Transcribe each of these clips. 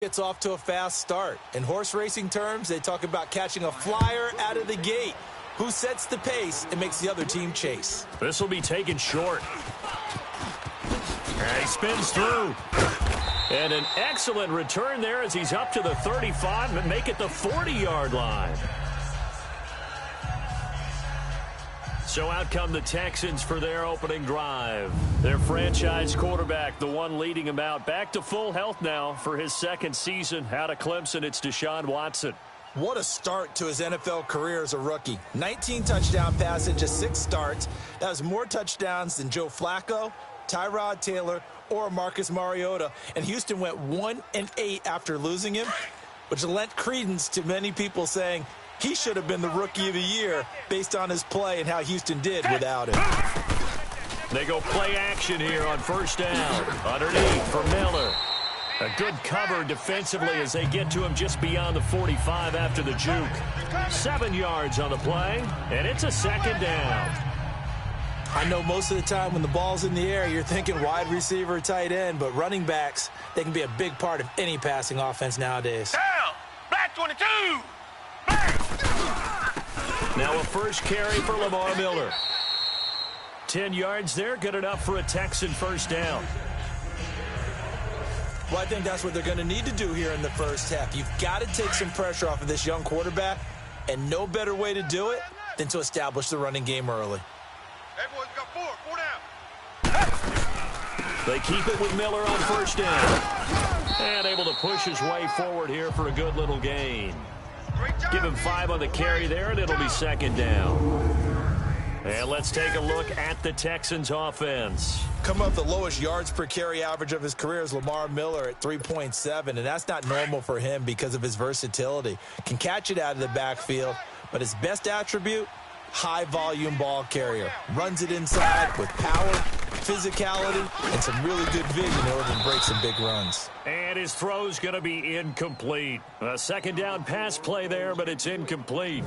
Gets off to a fast start. In horse racing terms, they talk about catching a flyer out of the gate. Who sets the pace and makes the other team chase? This will be taken short. And he spins through. And an excellent return there as he's up to the 35 and make it the 40-yard line. So out come the Texans for their opening drive. Their franchise quarterback, the one leading them out, back to full health now for his second season. Out of Clemson, it's Deshaun Watson. What a start to his NFL career as a rookie. 19 touchdown passes, just 6 starts. That was more touchdowns than Joe Flacco, Tyrod Taylor, or Marcus Mariota. And Houston went 1-8 after losing him, which lent credence to many people saying he should have been the Rookie of the Year based on his play and how Houston did without him. They go play action here on first down. Underneath for Miller. A good cover defensively as they get to him just beyond the 45 after the juke. 7 yards on the play, and it's a second down. I know most of the time when the ball's in the air, you're thinking wide receiver, tight end, but running backs, they can be a big part of any passing offense nowadays. Down! Black 22! Now a first carry for Lamar Miller. 10 yards there, good enough for a Texan first down. Well, I think that's what they're going to need to do here in the first half. You've got to take some pressure off of this young quarterback, and no better way to do it than to establish the running game early. Everyone's got 4 down. They keep it with Miller on first down. And able to push his way forward here for a good little gain. Give him 5 on the carry there, and it'll be second down. And let's take a look at the Texans offense. Come up the lowest yards per carry average of his career is Lamar Miller at 3.7, and that's not normal for him because of his versatility. Can catch it out of the backfield, but his best attribute, high-volume ball carrier. Runs it inside with power, physicality, and some really good vision in order to break some big runs. And his throw's going to be incomplete. A second down pass play there, but it's incomplete.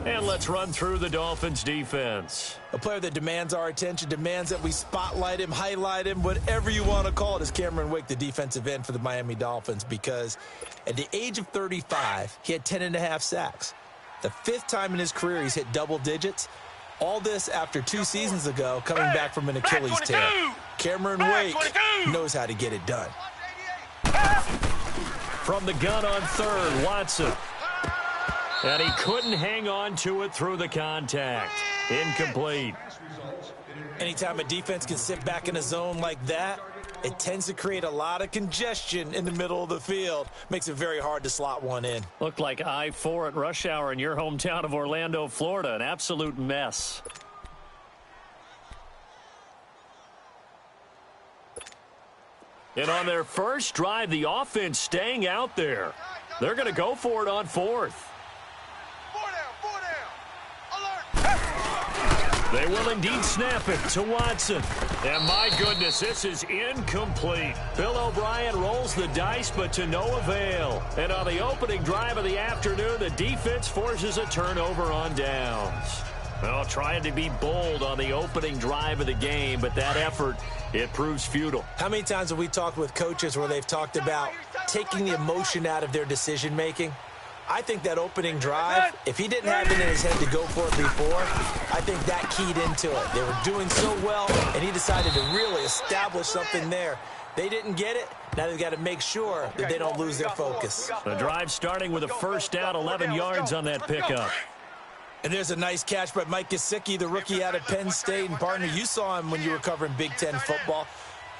And let's run through the Dolphins' defense. A player that demands our attention, demands that we spotlight him, highlight him, whatever you want to call it, is Cameron Wake, the defensive end for the Miami Dolphins, because at the age of 35, he had 10.5 sacks. The 5th time in his career he's hit double digits. All this after 2 seasons ago, coming back from an Achilles tear. Cameron Wake knows how to get it done. From the gun on third, Watson. And he couldn't hang on to it through the contact. Incomplete. Anytime a defense can sit back in a zone like that, it tends to create a lot of congestion in the middle of the field. Makes it very hard to slot one in. Looked like I-4 at rush hour in your hometown of Orlando, Florida. An absolute mess. And on their first drive, the offense staying out there. They're going to go for it on 4th. 4 down. Alert. They will indeed snap it to Watson. And my goodness, this is incomplete. Bill O'Brien rolls the dice, but to no avail. And on the opening drive of the afternoon, the defense forces a turnover on downs. Well, trying to be bold on the opening drive of the game, but that effort, it proves futile. How many times have we talked with coaches where they've talked about taking the emotion out of their decision-making? I think that opening drive, if he didn't have it in his head to go for it before, I think that keyed into it. They were doing so well, and he decided to really establish something there. They didn't get it. Now they've got to make sure that they don't lose their focus. The drive starting with a first down, 11 yards on that pickup. And there's a nice catch by Mike Gesicki, the rookie out of Penn State. And, partner, you saw him when you were covering Big Ten football.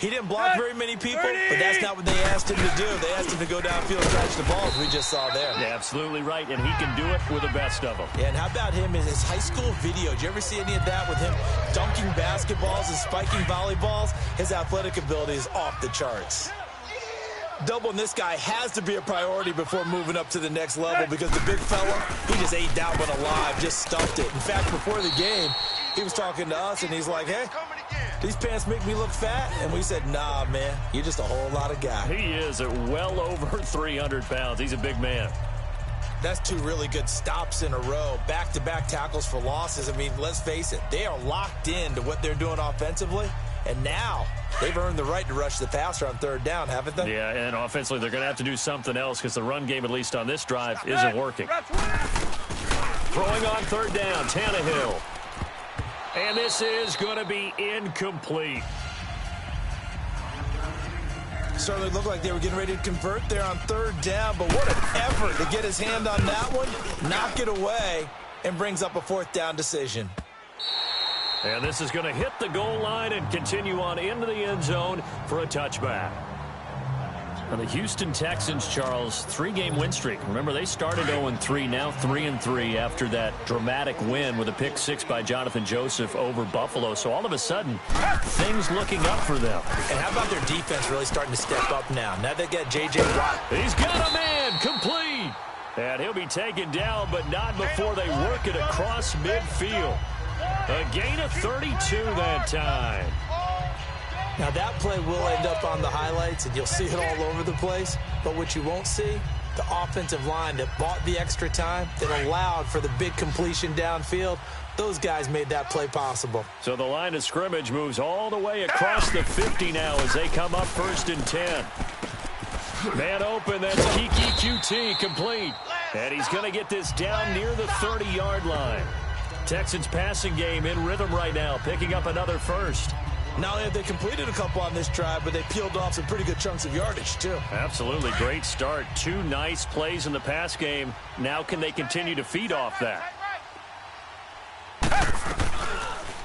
He didn't block very many people, but that's not what they asked him to do. They asked him to go downfield and catch the ball, as we just saw there. Yeah, absolutely right, and he can do it with the best of them. Yeah, and how about him in his high school video? Did you ever see any of that with him dunking basketballs and spiking volleyballs? His athletic ability is off the charts. Doubling this guy has to be a priority before moving up to the next level because the big fella, he just ate that one alive, just stuffed it. In fact, before the game, he was talking to us, and he's like, hey, these pants make me look fat? And we said, nah, man, you're just a whole lot of guy. He is at well over 300 pounds. He's a big man. That's 2 really good stops in a row. Back-to-back tackles for losses. I mean, let's face it, they are locked into what they're doing offensively. And now they've earned the right to rush the passer on third down, haven't they? Yeah, and offensively they're going to have to do something else because the run game, at least on this drive, isn't working. Throwing on third down, Tannehill. And this is going to be incomplete. Certainly looked like they were getting ready to convert there on third down, but what an effort to get his hand on that one, knock it away, and brings up a fourth down decision. And this is going to hit the goal line and continue on into the end zone for a touchback. Now the Houston Texans, Charles, 3-game win streak. Remember, they started 0-3, now 3-3 after that dramatic win with a pick six by Jonathan Joseph over Buffalo. So all of a sudden, things looking up for them. And how about their defense really starting to step up now? Now they got J.J. Watt. He's got a man, complete. And he'll be taken down, but not before they work it across midfield. A gain of 32 that time. Now that play will end up on the highlights, and you'll see it all over the place. But what you won't see, the offensive line that bought the extra time, that allowed for the big completion downfield, those guys made that play possible. So the line of scrimmage moves all the way across the 50 now as they come up 1st and 10. Man open, that's Kiki QT, complete. And he's going to get this down near the 30-yard line. Texans passing game in rhythm right now, picking up another first. Not only have they completed a couple on this drive, but they peeled off some pretty good chunks of yardage, too. Absolutely. Great start. 2 nice plays in the pass game. Now can they continue to feed off that?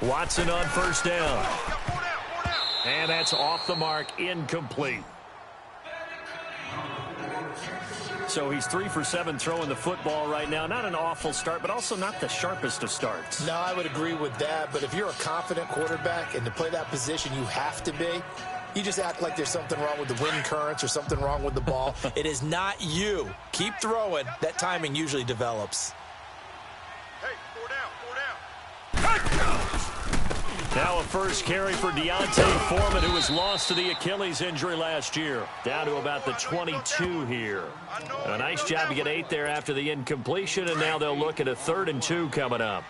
Watson on first down. And that's off the mark, incomplete. So he's 3 for 7 throwing the football right now. Not an awful start, but also not the sharpest of starts. No, I would agree with that. But if you're a confident quarterback and to play that position you have to be, you just act like there's something wrong with the wind currents or something wrong with the ball. It is not you. Keep throwing. That timing usually develops. Hey, 4 down, 4 down. Now a first carry for Deontay Foreman, who was lost to the Achilles injury last year. Down to about the 22 here. A nice job to get 8 there after the incompletion, and now they'll look at a 3rd and 2 coming up.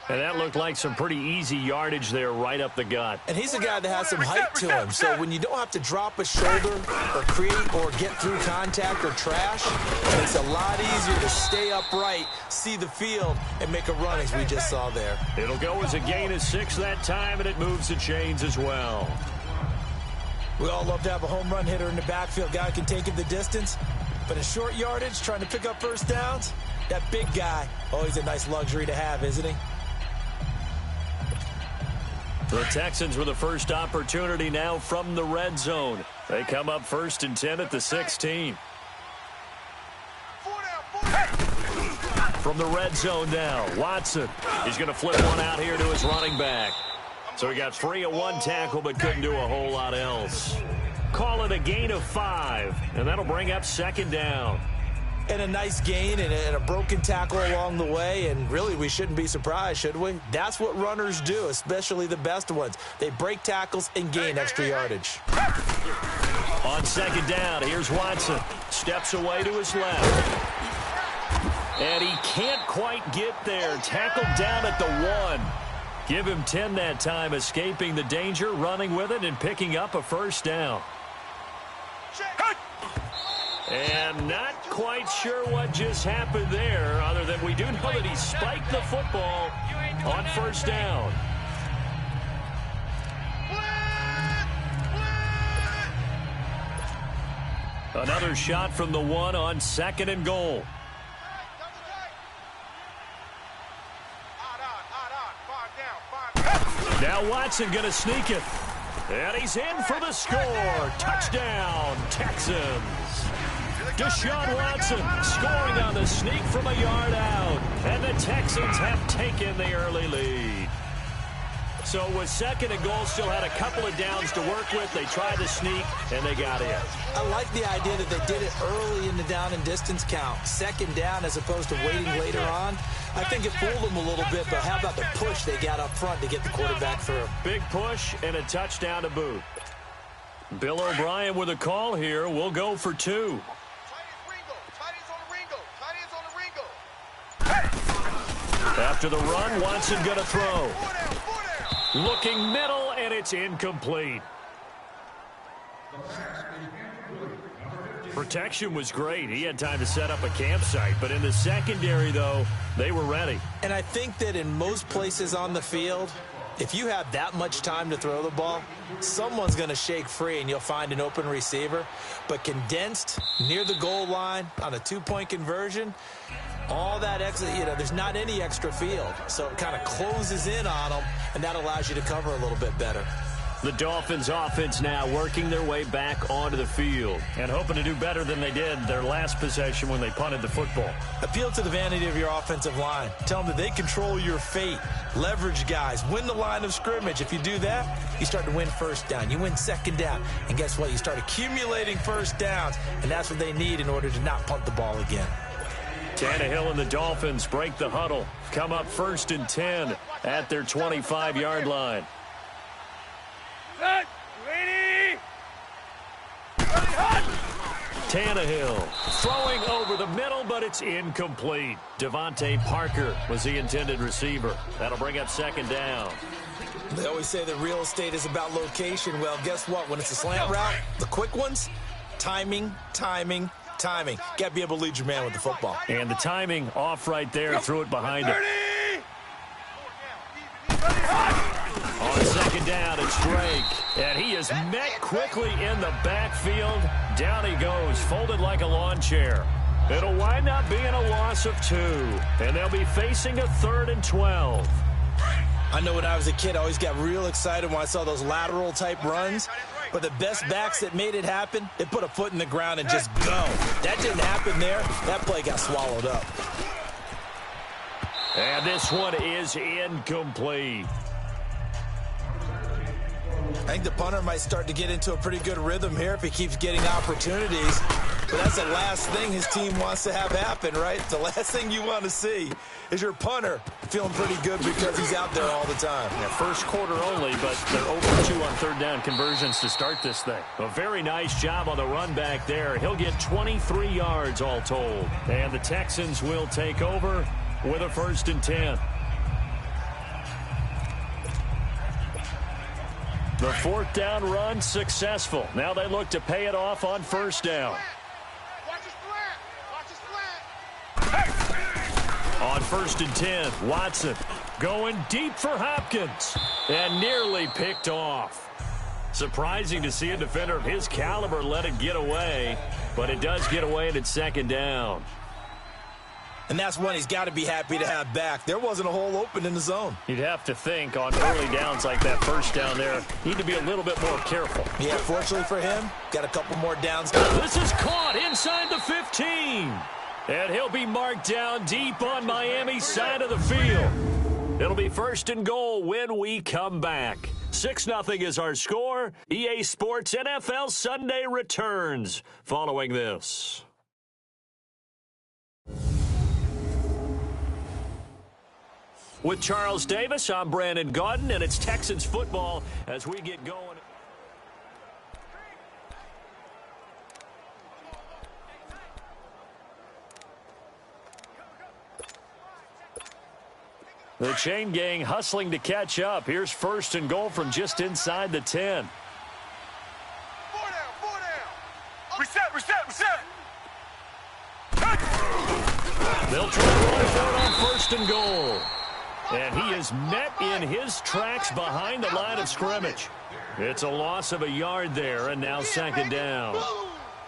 And that looked like some pretty easy yardage there right up the gut. And he's a guy that has some height to him. So when you don't have to drop a shoulder or create or get through contact or trash, it makes it a lot easier to stay upright, see the field, and make a run as we just saw there. It'll go as a gain of 6 that time, and it moves the chains as well. We all love to have a home run hitter in the backfield. Guy can take it the distance. But in short yardage, trying to pick up first downs, that big guy, always a nice luxury to have, isn't he? The Texans with the first opportunity now from the red zone. They come up 1st and 10 at the 16. 4 down, 4 down. From the red zone now, Watson. He's going to flip one out here to his running back. So he got free of 1 tackle but couldn't do a whole lot else. Call it a gain of 5, and that'll bring up 2nd down. And a nice gain and a broken tackle along the way, and really we shouldn't be surprised, should we? That's what runners do, especially the best ones. They break tackles and gain extra yardage. On 2nd down, here's Watson. Steps away to his left. And he can't quite get there. Tackled down at the 1. Give him 10 that time, escaping the danger, running with it, and picking up a first down. And not quite sure what just happened there, other than we do know that he spiked the football on first down. Another shot from the 1 on 2nd and goal. Now Watson going to sneak it. And he's in for the score. Touchdown, Texans. Deshaun Watson scoring on the sneak from a yard out. And the Texans have taken the early lead. So with 2nd and goal, still had a couple of downs to work with. They tried to sneak, and they got in. I like the idea that they did it early in the down and distance count. 2nd down as opposed to waiting later on. I think it fooled them a little bit, but how about the push they got up front to get the quarterback through? Big push and a touchdown to boot. Bill O'Brien with a call here. We'll go for 2. After the run, Watson going to throw. Looking middle, and it's incomplete. Protection was great. He had time to set up a campsite. But in the secondary, though, they were ready. And I think that in most places on the field, if you have that much time to throw the ball, someone's going to shake free and you'll find an open receiver. But condensed near the goal line on a two-point conversion, all that extra, there's not any extra field. So it kind of closes in on them, and that allows you to cover a little bit better. The Dolphins offense now working their way back onto the field and hoping to do better than they did their last possession when they punted the football. Appeal to the vanity of your offensive line. Tell them that they control your fate. Leverage guys. Win the line of scrimmage. If you do that, you start to win first down. You win second down. And guess what? You start accumulating first downs, and that's what they need in order to not punt the ball again. Tannehill and the Dolphins break the huddle. Come up 1st and 10 at their 25-yard line. Tannehill throwing over the middle, but it's incomplete. Devontae Parker was the intended receiver. That'll bring up 2nd down. They always say that real estate is about location. Well, guess what? When it's a slant route, the quick ones, timing. Got to be able to lead your man with the football. And the timing off right there, threw it behind him. On 2nd down, it's Drake. And he is met quickly in the backfield. Down he goes, folded like a lawn chair. It'll wind up being a loss of 2. And they'll be facing a 3rd and 12. I know when I was a kid, I always got real excited when I saw those lateral-type runs. But the best backs that made it happen, they put a foot in the ground and just go. That didn't happen there. That play got swallowed up. And this one is incomplete. I think the punter might start to get into a pretty good rhythm here if he keeps getting opportunities. But that's the last thing his team wants to have happen, right? The last thing you want to see is your punter feeling pretty good because he's out there all the time. Yeah, first quarter only, but they're over 2 on 3rd down conversions to start this thing. A very nice job on the run back there. He'll get 23 yards all told. And the Texans will take over with a 1st and 10. The 4th down run successful. Now they look to pay it off on 1st down. On 1st and 10, Watson going deep for Hopkins and nearly picked off. Surprising to see a defender of his caliber let it get away, but it does get away and it's 2nd down. And that's one he's got to be happy to have back. There wasn't a hole open in the zone. You'd have to think on early downs like that 1st down there, need to be a little bit more careful. Yeah, fortunately for him, got a couple more downs. This is caught inside the 15. And he'll be marked down deep on Miami's side of the field. It'll be 1st and goal when we come back. 6-0 is our score. EA Sports NFL Sunday returns following this. With Charles Davis, I'm Brandon Gaudin, and it's Texans football as we get going. The chain gang hustling to catch up. Here's 1st and goal from just inside the 10. 4 down. Reset. They'll try to run for it on 1st and goal. And he is met in his tracks behind the line of scrimmage. It's a loss of a yard there, and now 2nd down.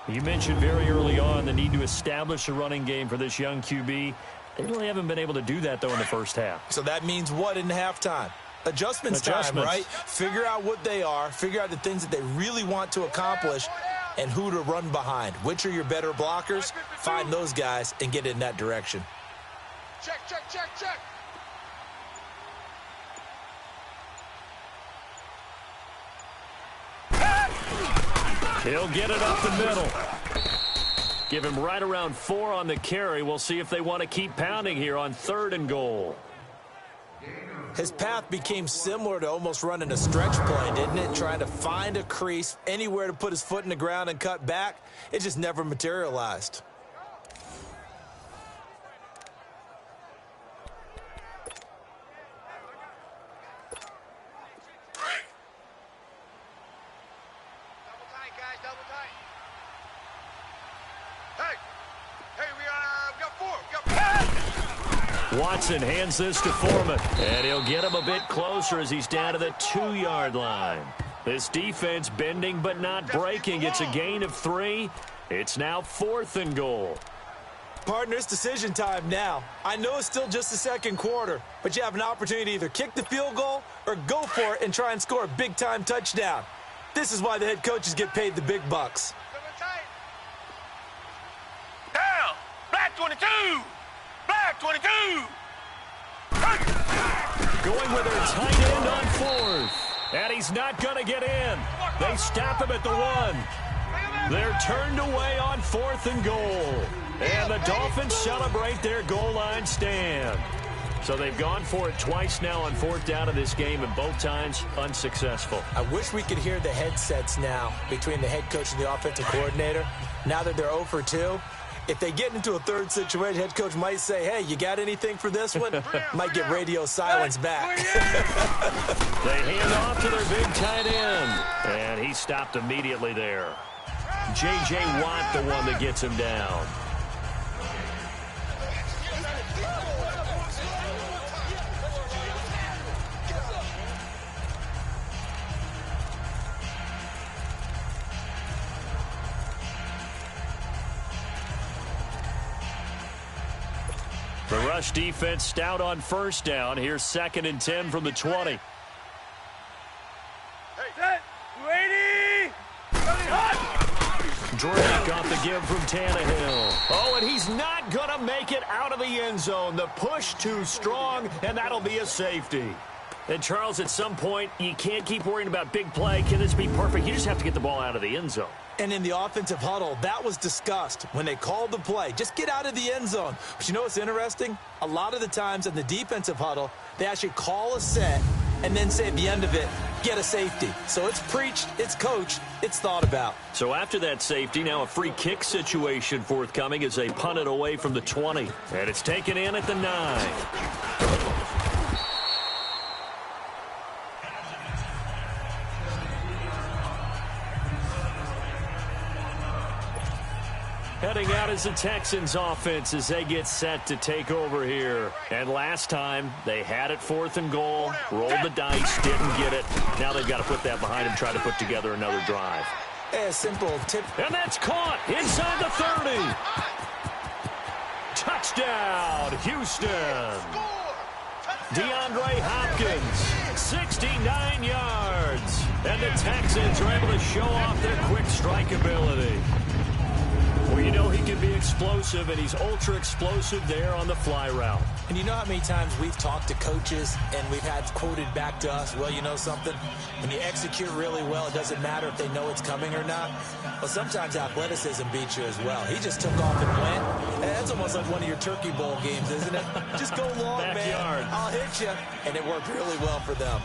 You mentioned very early on the need to establish a running game for this young QB. They really haven't been able to do that, though, in the 1st half. So that means what in halftime? Adjustments time, right? Figure out what they are. Figure out the things that they really want to accomplish and who to run behind. Which are your better blockers? Find those guys and get in that direction. Check. He'll get it up the middle. Give him right around 4 on the carry. We'll see if they want to keep pounding here on 3rd and goal. His path became similar to almost running a stretch play, didn't it? Trying to find a crease, anywhere to put his foot in the ground and cut back. It just never materialized. Hey, we got four. We got four. Watson hands this to Foreman, and he'll get him a bit closer as he's down to the 2-yard line. This defense bending but not breaking. It's a gain of 3. It's now 4th and goal. Partner, it's decision time now. I know it's still just the second quarter, but you have an opportunity to either kick the field goal or go for it and try and score a big-time touchdown. This is why the head coaches get paid the big bucks. Down! Black 22! Black 22! Going with their tight end on 4th. And he's not going to get in. They stop him at the 1. They're turned away on 4th and goal. And the Dolphins celebrate their goal line stand. So they've gone for it twice now on 4th down in this game, and both times unsuccessful. I wish we could hear the headsets now between the head coach and the offensive coordinator. Now that they're 0 for 2, if they get into a third situation, head coach might say, hey, you got anything for this one? Might get radio silence back. They hand off to their big tight end, and he stopped immediately there. J.J. Watt, the one that gets him down. The rush defense stout on 1st down. Here's 2nd and 10 from the 20. Hey, set, ready, Drake off the give from Tannehill. Oh, and he's not going to make it out of the end zone. The push too strong, and that'll be a safety. And, Charles, at some point, you can't keep worrying about big play. Can this be perfect? You just have to get the ball out of the end zone. And in the offensive huddle, that was discussed when they called the play. Just get out of the end zone. But you know what's interesting? A lot of the times in the defensive huddle, they actually call a set and then say at the end of it, get a safety. So it's preached, it's coached, it's thought about. So after that safety, now a free kick situation forthcoming as they punt it away from the 20. And it's taken in at the 9. Heading out is the Texans offense as they get set to take over here. And last time, they had it 4th and goal, rolled the dice, didn't get it. Now they've got to put that behind them, try to put together another drive. A simple tip. And that's caught inside the 30. Touchdown, Houston. DeAndre Hopkins, 69 yards. And the Texans are able to show off their quick strike ability. Well, you know he can be explosive, and he's ultra-explosive there on the fly route. And you know how many times we've talked to coaches and we've had quoted back to us, well, you know something? When you execute really well, it doesn't matter if they know it's coming or not. Well, sometimes athleticism beats you as well. He just took off and went. And that's almost like one of your Turkey Bowl games, isn't it? Just go long, Backyard. man. I'll hit you. And it worked really well for them.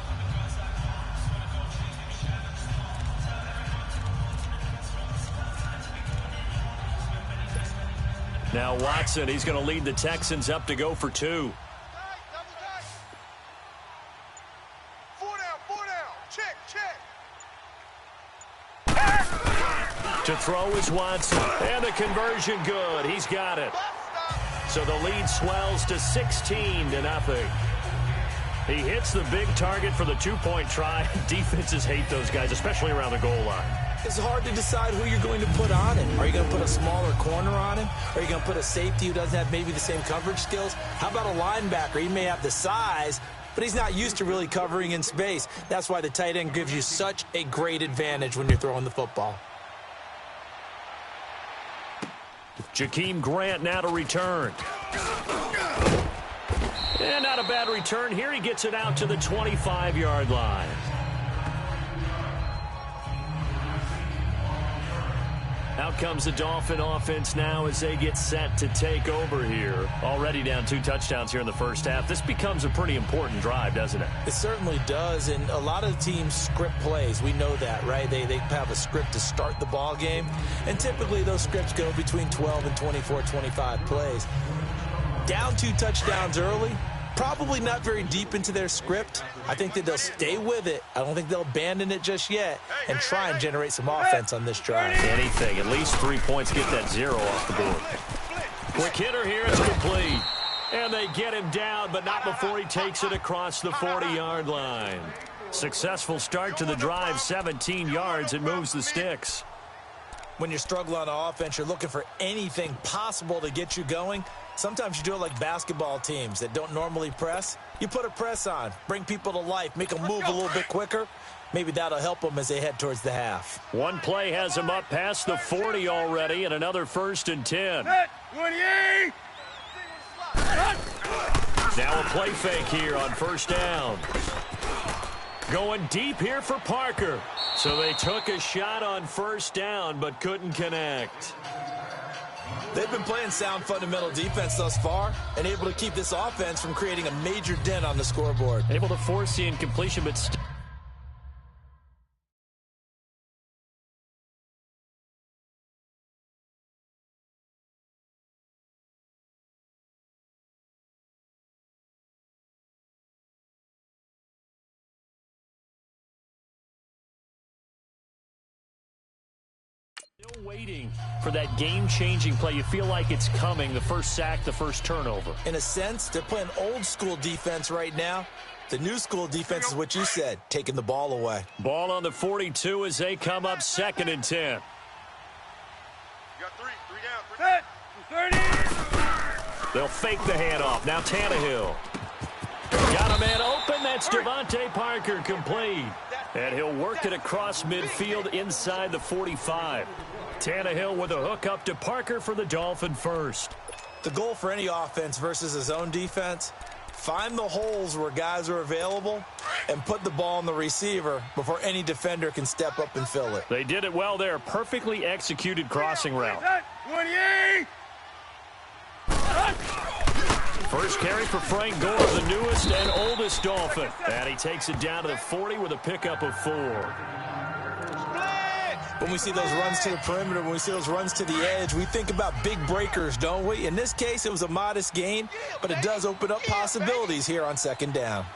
Now Watson, he's going to lead the Texans up to go for 2. Four down. Check. To throw is Watson. And the conversion good. He's got it. So the lead swells to 16-0. He hits the big target for the 2-point try. Defenses hate those guys, especially around the goal line. It's hard to decide who you're going to put on him. Are you going to put a smaller corner on him? Are you going to put a safety who doesn't have maybe the same coverage skills? How about a linebacker? He may have the size, but he's not used to really covering in space. That's why the tight end gives you such a great advantage when you're throwing the football. Jakeem Grant now to return. And not a bad return here. He gets it out to the 25-yard line. Out comes the Dolphin offense now as they get set to take over here. Already down 2 touchdowns here in the first half. This becomes a pretty important drive, doesn't it? It certainly does, and a lot of teams script plays. We know that, right? They have a script to start the ball game, and typically those scripts go between 12 and 24, 25 plays. Down 2 touchdowns early, Probably not very deep into their script. I think that they'll stay with it. I don't think they'll abandon it just yet and try and generate some offense on this drive. Anything. At least 3 points. Get that 0 off the board. Quick hitter here. It's complete. And they get him down, but not before he takes it across the 40-yard line. Successful start to the drive, 17 yards, and moves the sticks. When you're struggling on offense, you're looking for anything possible to get you going. Sometimes you do it like basketball teams that don't normally press. You put a press on, bring people to life, make them move a little bit quicker. Maybe that'll help them as they head towards the half. One play has them up past the 40 already, and another 1st and 10. Now a play fake here on 1st down. Going deep here for Parker. So they took a shot on 1st down, but couldn't connect. They've been playing sound fundamental defense thus far and able to keep this offense from creating a major dent on the scoreboard. Able to force the incompletion, but still waiting for that game-changing play. You feel like it's coming, the first sack, the first turnover. In a sense, they're playing old-school defense right now. The new school defense is what you said, taking the ball away. Ball on the 42 as they come up 2nd and 10. You got three down. They'll fake the handoff. Now Tannehill. Got a man open. That's Devontae Parker, complete. And he'll work it across midfield inside the 45. Tannehill with a hook up to Parker for the Dolphin first. The goal for any offense versus his own defense, find the holes where guys are available and put the ball on the receiver before any defender can step up and fill it. They did it well there. Perfectly executed crossing route. First carry for Frank Gore, the newest and oldest Dolphin. And he takes it down to the 40 with a pickup of 4. When we see those runs to the perimeter, when we see those runs to the edge, we think about big breakers, don't we? In this case, it was a modest gain, but it does open up possibilities here on 2nd down.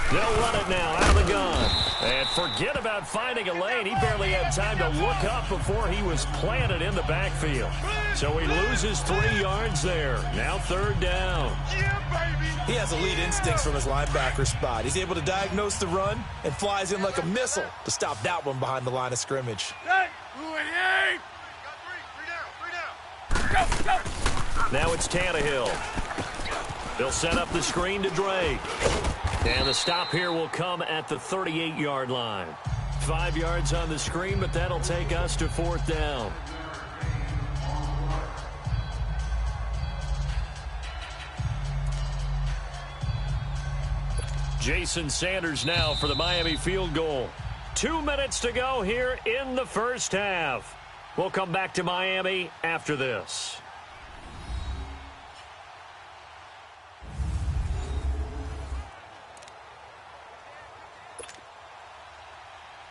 They'll run it now out of the gun. And forget about finding a lane. He barely had time to look up before he was planted in the backfield. So he loses 3 yards there. Now 3rd down. He has elite instincts from his linebacker spot. He's able to diagnose the run and flies in like a missile to stop that one behind the line of scrimmage. Now it's Tannehill. They'll set up the screen to Drake. And the stop here will come at the 38-yard line. 5 yards on the screen, but that'll take us to 4th down. Jason Sanders now for the Miami field goal. 2 minutes to go here in the first half. We'll come back to Miami after this.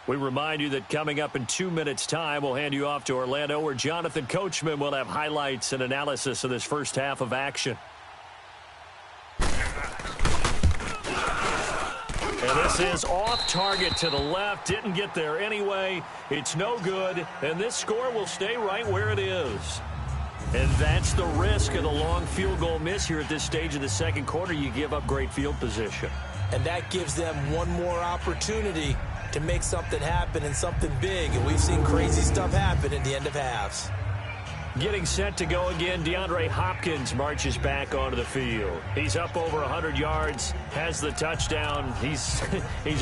We remind you that coming up in 2 minutes' time, we'll hand you off to Orlando, where Jonathan Coachman will have highlights and analysis of this first half of action. And this is off target to the left. Didn't get there anyway. It's no good. And this score will stay right where it is. And that's the risk of the long field goal miss here at this stage of the second quarter. You give up great field position. And that gives them one more opportunity to make something happen and something big. And we've seen crazy stuff happen at the end of halves. Getting set to go again, DeAndre Hopkins marches back onto the field. He's up over 100 yards, has the touchdown. He's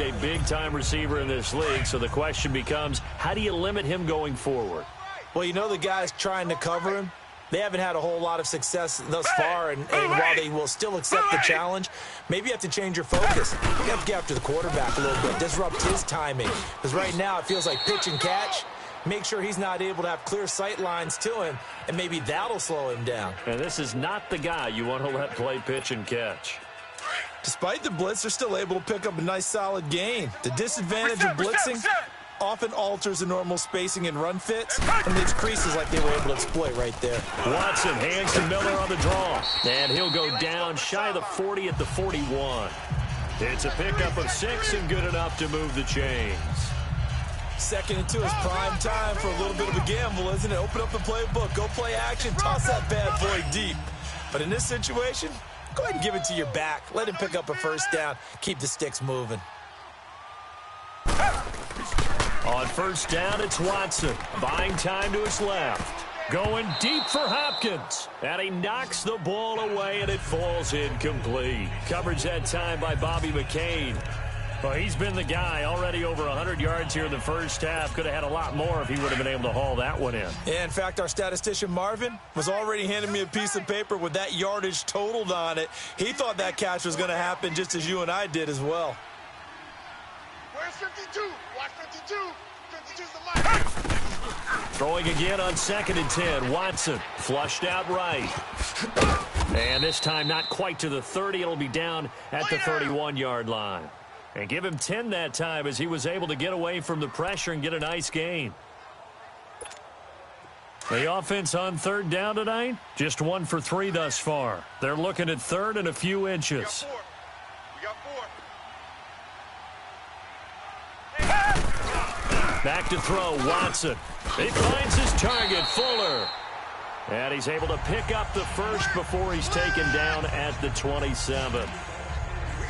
a big-time receiver in this league, so the question becomes, how do you limit him going forward? Well, you know the guys trying to cover him, they haven't had a whole lot of success thus far, and while they will still accept the challenge, maybe you have to change your focus. You have to get after the quarterback a little bit, disrupt his timing. Because right now it feels like pitch and catch. Make sure he's not able to have clear sight lines to him, and maybe that'll slow him down. And this is not the guy you want to let play pitch and catch. Despite the blitz, they're still able to pick up a nice solid gain. The disadvantage of blitzing, often alters the normal spacing and run fits and leaves creases like they were able to exploit right there. Watson hands to Miller on the draw. And he'll go down shy of the 40 at the 41. It's a pickup of 6 and good enough to move the chains. 2nd and 2 is prime time for a little bit of a gamble, isn't it? Open up the playbook, go play action, toss that bad boy deep. But in this situation, go ahead and give it to your back. Let him pick up a first down. Keep the sticks moving. On first down, it's Watson. Buying time to his left. Going deep for Hopkins. And he knocks the ball away, and it falls incomplete. Coverage that time by Bobby McCain. Well, he's been the guy. Already over 100 yards here in the first half. Could have had a lot more if he would have been able to haul that one in. Yeah, in fact, our statistician Marvin was already handing me a piece of paper with that yardage totaled on it. He thought that catch was going to happen just as you and I did as well. Where's 52? Watch 52. 52's the mark. Throwing again on 2nd and 10. Watson flushed out right. And this time not quite to the 30. It'll be down at the 31-yard line. And give him 10 that time as he was able to get away from the pressure and get a nice gain. The offense on 3rd down tonight, just 1 for 3 thus far. They're looking at 3rd and a few inches. We got 4. Back to throw, Watson. He finds his target, Fuller. And he's able to pick up the first before he's taken down at the 27.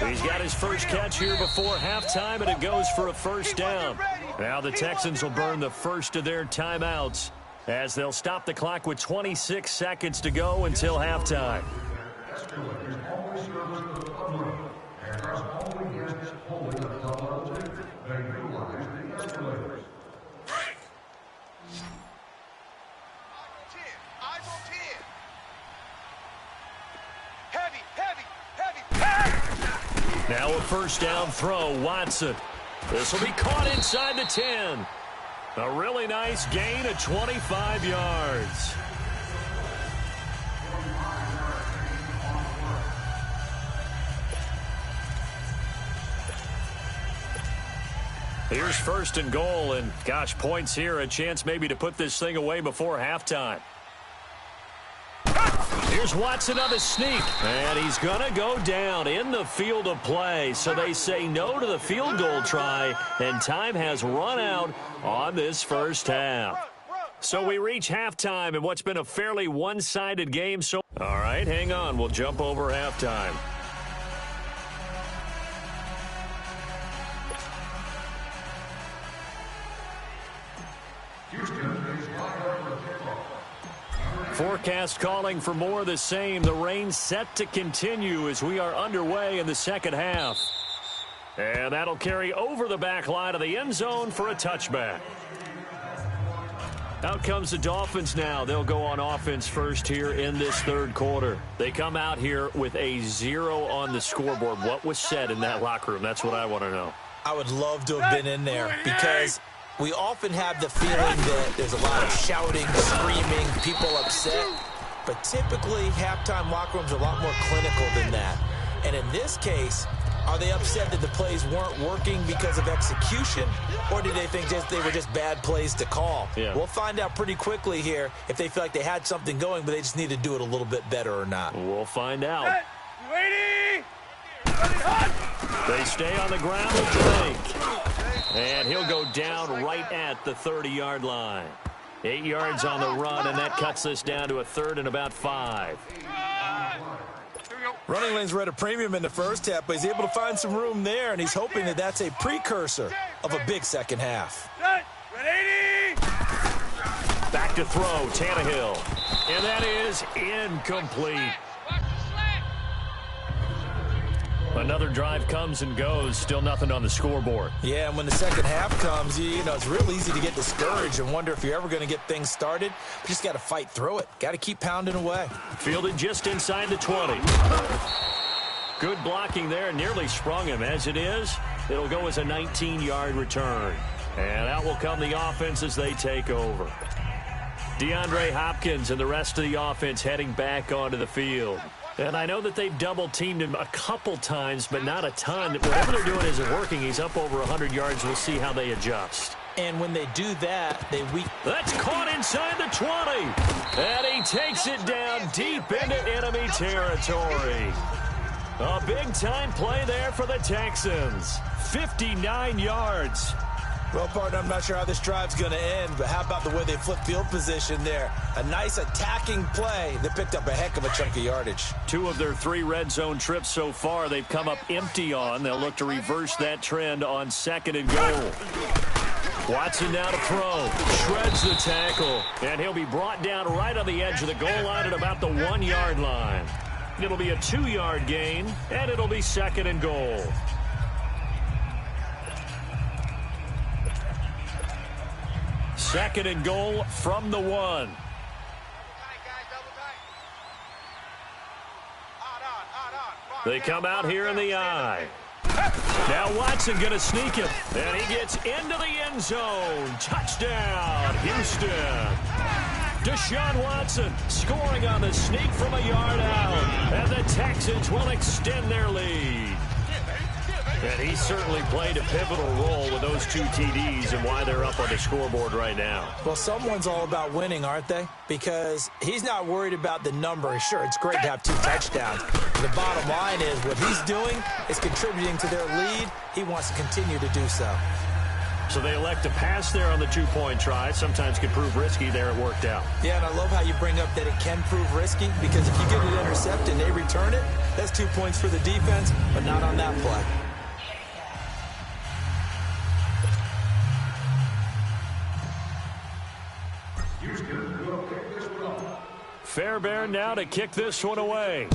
He's got his first catch here before halftime, and it goes for a first down. Now the Texans will burn the first of their timeouts as they'll stop the clock with 26 seconds to go until halftime. Now a first down throw, Watson. This will be caught inside the 10. A really nice gain of 25 yards. Here's 1st and goal, and gosh, points here, a chance maybe to put this thing away before halftime. Here's Watson on the sneak, and he's going to go down in the field of play. So they say no to the field goal try, and time has run out on this first half. So we reach halftime in what's been a fairly one-sided game. So, all right, hang on. We'll jump over halftime. Forecast calling for more of the same. The rain set to continue as we are underway in the second half. And that'll carry over the back line of the end zone for a touchback. Out comes the Dolphins now. They'll go on offense first here in this 3rd quarter. They come out here with a 0 on the scoreboard. What was said in that locker room? That's what I want to know. I would love to have been in there because we often have the feeling that there's a lot of shouting, screaming, people upset. But typically, halftime locker rooms are a lot more clinical than that. And in this case, are they upset that the plays weren't working because of execution? Or do they think they were just bad plays to call? Yeah. We'll find out pretty quickly here if they feel like they had something going, but they just need to do it a little bit better or not. We'll find out. Ready? They stay on the ground with Drake. And he'll go down right at the 30-yard line. 8 yards on the run, and that cuts this down to a 3rd and about 5. Running lanes were at a premium in the first half, but he's able to find some room there, and he's hoping that that's a precursor of a big second half. Back to throw, Tannehill. And that is incomplete. Another drive comes and goes. Still nothing on the scoreboard. Yeah, and when the second half comes, you know, it's real easy to get discouraged and wonder if you're ever going to get things started. You just got to fight through it. Got to keep pounding away. Fielded just inside the 20. Good blocking there. Nearly sprung him. As it is, it'll go as a 19-yard return. And out will come the offense as they take over. DeAndre Hopkins and the rest of the offense heading back onto the field. And I know that they've double-teamed him a couple times, but not a ton. Whatever they're doing isn't working. He's up over 100 yards. We'll see how they adjust. And when they do that, That's caught inside the 20. And he takes it down deep into enemy territory. A big-time play there for the Texans. 59 yards. Well, partner, I'm not sure how this drive's going to end, but how about the way they flip field position there? A nice attacking play that picked up a heck of a chunk of yardage. 2 of their 3 red zone trips so far, they've come up empty on. They'll look to reverse that trend on 2nd and goal. Watson now to throw. Shreds the tackle. And he'll be brought down right on the edge of the goal line at about the 1-yard line. It'll be a 2-yard gain, and it'll be 2nd and goal. Second and goal from the 1. They come out here in the eye. Now Watson going to sneak him. And he gets into the end zone. Touchdown, Houston. Deshaun Watson scoring on the sneak from a yard out. And the Texans will extend their lead. And he certainly played a pivotal role with those 2 TDs and why they're up on the scoreboard right now. Well, someone's all about winning, aren't they? Because he's not worried about the number. Sure, it's great to have 2 touchdowns. The bottom line is what he's doing is contributing to their lead. He wants to continue to do so. So they elect to pass there on the 2-point try. Sometimes can prove risky. There it worked out. Yeah, and I love how you bring up that it can prove risky, because if you get it intercepted and they return it, that's 2 points for the defense, but not on that play. Fairbairn now to kick this one away.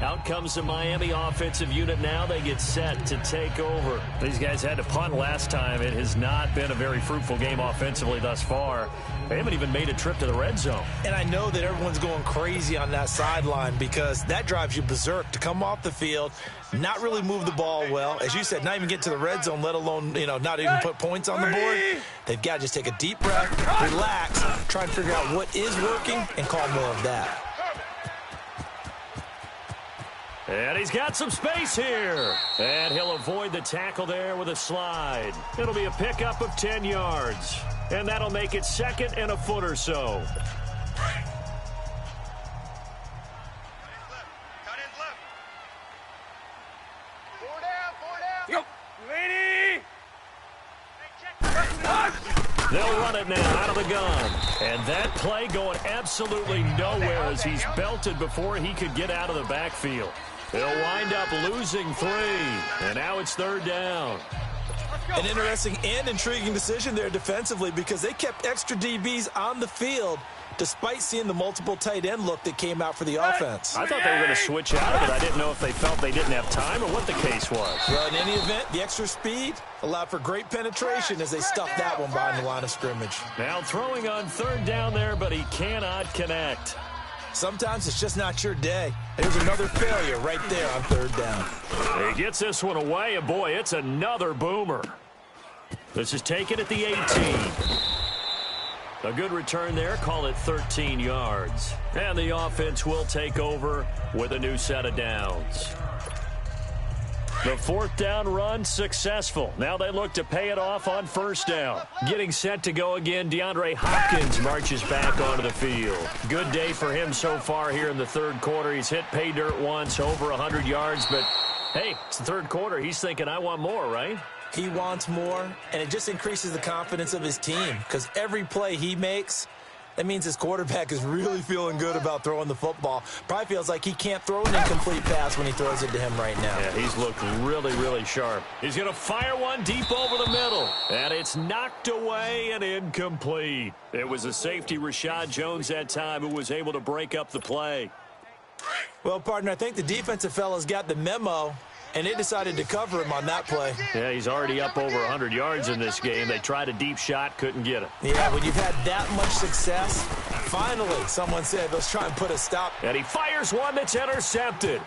Out comes the Miami offensive unit now. They get set to take over. These guys had to punt last time. It has not been a very fruitful game offensively thus far. They haven't even made a trip to the red zone. And I know that everyone's going crazy on that sideline because that drives you berserk to come off the field, not really move the ball well. As you said, not even get to the red zone, let alone, not even put points on the board. They've got to just take a deep breath, relax, try and figure out what is working, and call more of that. And he's got some space here. And he'll avoid the tackle there with a slide. It'll be a pickup of 10 yards. And that'll make it 2nd and a foot or so. They'll run it now out of the gun. And that play going absolutely nowhere as he's belted before he could get out of the backfield. They'll wind up losing 3. And now it's 3rd down. An interesting and intriguing decision there defensively because they kept extra DBs on the field despite seeing the multiple tight end look that came out for the offense. I thought they were going to switch out of it. I didn't know if they felt they didn't have time or what the case was. Well, in any event, the extra speed allowed for great penetration as they stuffed that one behind the line of scrimmage. Now throwing on 3rd down there, but he cannot connect. Sometimes it's just not your day. There's another failure right there on 3rd down. He gets this one away, and boy, it's another boomer. This is taken at the 18. A good return there, call it 13 yards. And the offense will take over with a new set of downs. The 4th down run successful. Now they look to pay it off on 1st down. Getting set to go again, DeAndre Hopkins marches back onto the field. Good day for him so far here in the 3rd quarter. He's hit pay dirt once, over 100 yards, but hey, it's the 3rd quarter. He's thinking, I want more, right? He wants more, and it just increases the confidence of his team because every play he makes, that means his quarterback is really feeling good about throwing the football. Probably feels like he can't throw an incomplete pass when he throws it to him right now. Yeah, he's looked really, really sharp. He's going to fire one deep over the middle, and it's knocked away and incomplete. It was a safety, Rashad Jones, that time who was able to break up the play. Well, partner, I think the defensive fellas got the memo, and they decided to cover him on that play. Yeah, he's already up over 100 yards in this game. They tried a deep shot, couldn't get it. Yeah, when you've had that much success, finally, someone said, let's try and put a stop. And he fires one that's intercepted.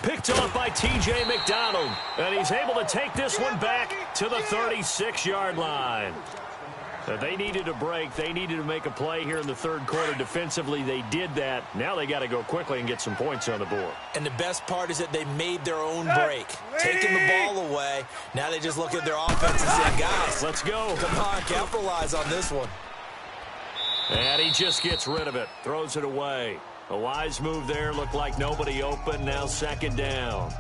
Picked off by T.J. McDonald. And he's able to take this one back to the 36-yard line. They needed a break. They needed to make a play here in the third quarter. Defensively, they did that. Now they got to go quickly and get some points on the board. And the best part is that they made their own break. Taking the ball away. Now they just look at their offense and say, guys, let's go. Come on, capitalize on this one. And he just gets rid of it. Throws it away. A wise move there. Looked like nobody open. Now second down.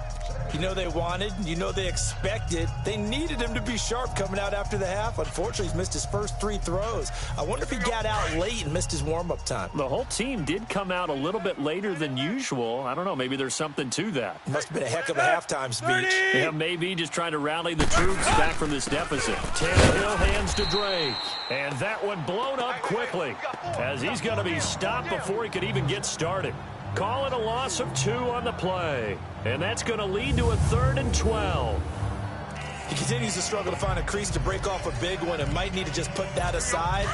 You know they wanted, you know they expected. They needed him to be sharp coming out after the half. Unfortunately, he's missed his first 3 throws. I wonder if he got out late and missed his warm-up time. The whole team did come out a little bit later than usual. I don't know, maybe there's something to that. Must have been a heck of a halftime speech. Yeah, maybe just trying to rally the troops back from this deficit. Tannehill hands to Drake. And that one blown up quickly as he's going to be stopped before he could even get started. Call it a loss of 2 on the play. And that's going to lead to a 3rd and 12. He continues to struggle to find a crease to break off a big one and might need to just put that aside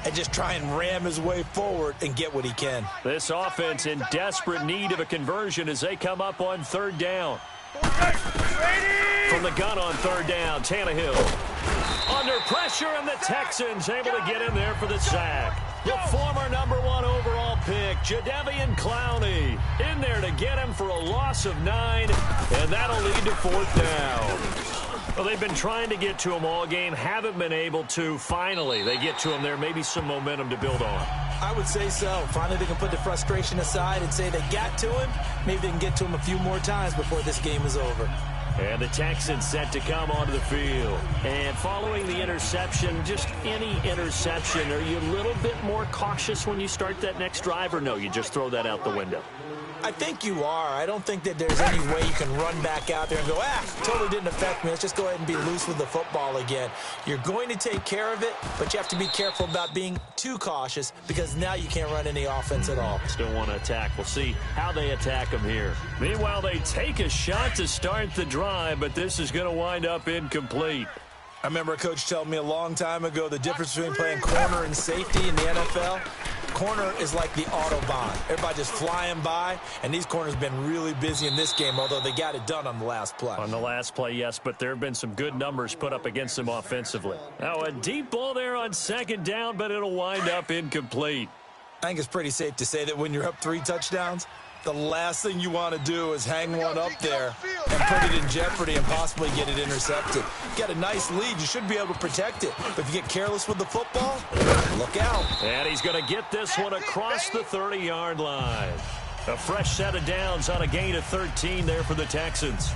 and just try and ram his way forward and get what he can. This offense in desperate need of a conversion as they come up on 3rd down. From the gun on 3rd down, Tannehill. Under pressure, and the Texans able to get in there for the sack. The former #1 overall pick, Jadeveon Clowney, in there to get him for a loss of 9, and that'll lead to 4th down. Well, they've been trying to get to him all game, haven't been able to. Finally, they get to him there, maybe some momentum to build on. I would say so. Finally, they can put the frustration aside and say they got to him. Maybe they can get to him a few more times before this game is over. And the Texans set to come onto the field. And following the interception, just any interception, are you a little bit more cautious when you start that next drive, or no, you just throw that out the window? I think you are. I don't think that there's any way you can run back out there and go, totally didn't affect me. Let's just go ahead and be loose with the football again. You're going to take care of it, but you have to be careful about being too cautious because now you can't run any offense at all. Still want to attack. We'll see how they attack them here. Meanwhile, they take a shot to start the drive, but this is going to wind up incomplete. I remember a coach telling me a long time ago the difference between playing corner and safety in the NFL. Corner is like the Autobahn. Everybody just flying by, and these corners have been really busy in this game, although they got it done on the last play. On the last play, yes, but there have been some good numbers put up against them offensively. Now, a deep ball there on 2nd down, but it'll wind up incomplete. I think it's pretty safe to say that when you're up 3 touchdowns, the last thing you want to do is hang one up there and put it in jeopardy and possibly get it intercepted. You got a nice lead. You should be able to protect it. But if you get careless with the football, look out. And he's going to get this one across the 30-yard line. A fresh set of downs on a gain of 13 there for the Texans.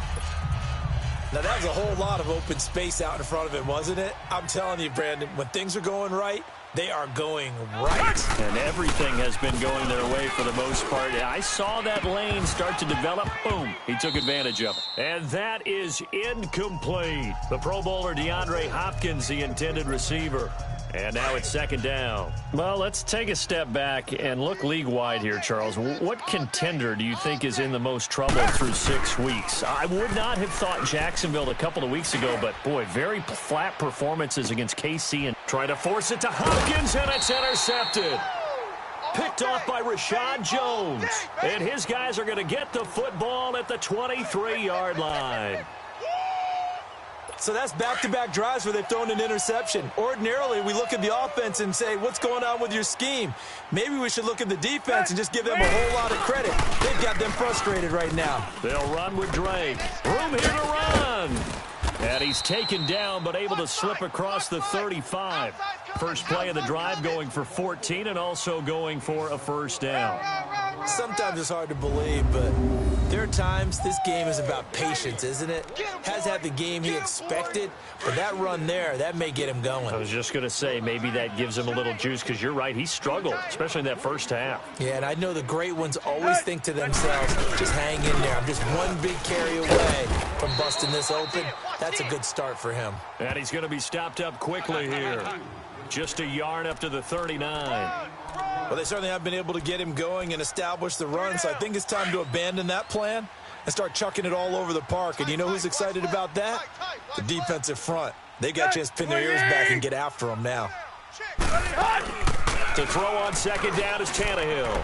Now, that was a whole lot of open space out in front of him, wasn't it? I'm telling you, Brandon, when things are going right, they are going right. And everything has been going their way for the most part. I saw that lane start to develop. Boom. He took advantage of it. And that is incomplete. The Pro Bowler DeAndre Hopkins, the intended receiver. And now it's 2nd down. Well, let's take a step back and look league-wide here, Charles. What contender do you think is in the most trouble through 6 weeks? I would not have thought Jacksonville a couple of weeks ago, but, boy, very flat performances against KC. And try to force it to Hopkins, and it's intercepted. Picked off by Rashad Jones. And his guys are going to get the football at the 23-yard line. So that's back-to-back drives where they've thrown an interception. Ordinarily, we look at the offense and say, what's going on with your scheme? Maybe we should look at the defense and just give them a whole lot of credit. They've got them frustrated right now. They'll run with Drake. Room here to run. And he's taken down, but able to slip across the 35. First play of the drive going for 14 and also going for a 1st down. Sometimes it's hard to believe, but there are times this game is about patience, isn't it? Has had the game he expected, but that run there, that may get him going. I was just going to say, maybe that gives him a little juice, because you're right, he struggled, especially in that first half. Yeah, and I know the great ones always think to themselves, just hang in there. I'm just one big carry away from busting this open. That's a good start for him. And he's going to be stopped up quickly here. Just a yard up to the 39. Well, they certainly have been able to get him going and establish the run, so I think it's time to abandon that plan and start chucking it all over the park. And you know who's excited about that? The defensive front. They got a chance to pin their ears back and get after him now. To throw on 2nd down is Tannehill.